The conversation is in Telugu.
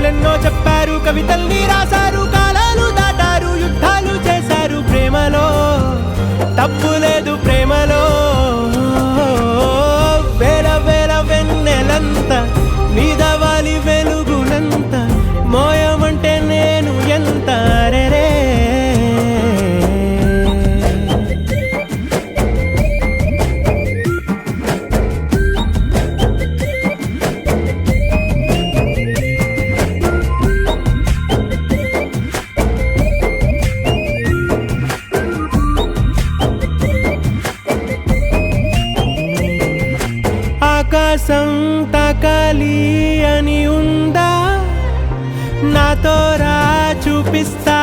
కథలెన్నో చెప్పారు, కవితల్ని రాశారు, కాలాలు దాటారు, యుద్ధాలు చేశారు. ప్రేమలో తప్పు లేదు, ప్రేమలో వేల వేల వెన్నెలంత నీదవాలి వెలుగునంత, మోయమంటే నేను ఎంత రే. ఆకాశం తాకాలి అని ఉందా, నాతో రా చూపిస్తా